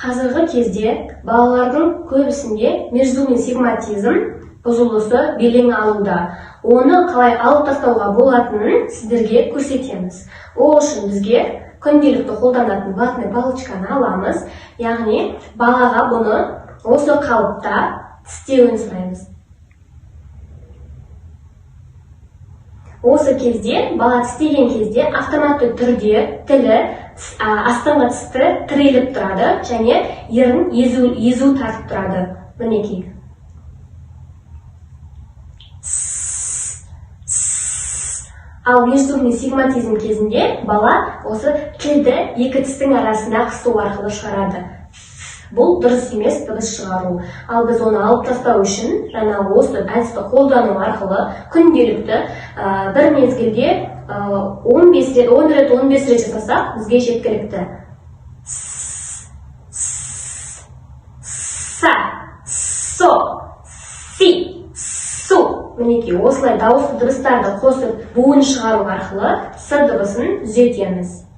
Қазіргі кезде балалардың көбісінде междумный сигматизм бұзылысы белең алуда. Оны қалай алып тастауға болатынын сіздерге көрсетеміз. Ол үшін бізге күнделікті қолданатын ватный палочканы аламыз. Яғни балаға бұны осы қалыпта тістеуін сұраймыз. Осы кезде, бала тістеген кезде автоматты түрде тілі астыңғы тісті тіреліп тұрады және ерін езу тартып тұрады. Мінекей. Ал междумный сигматизм кезінде бала осы тілді екі тістің арасында қысу арқылы шығарады. Бұл дұрыс емес дыбыс шығару. Ал біз оны алып тастау үшін жаңағы осы әдісті қолдану арқылы күнделікті бір мезгілде 10 рет жасасақ бізге жеткілікті. Са, со, си, су. Мінекей, осылай дауысты дыбыстарды қосып буын шығару арқылы с дыбысын түзетеміз.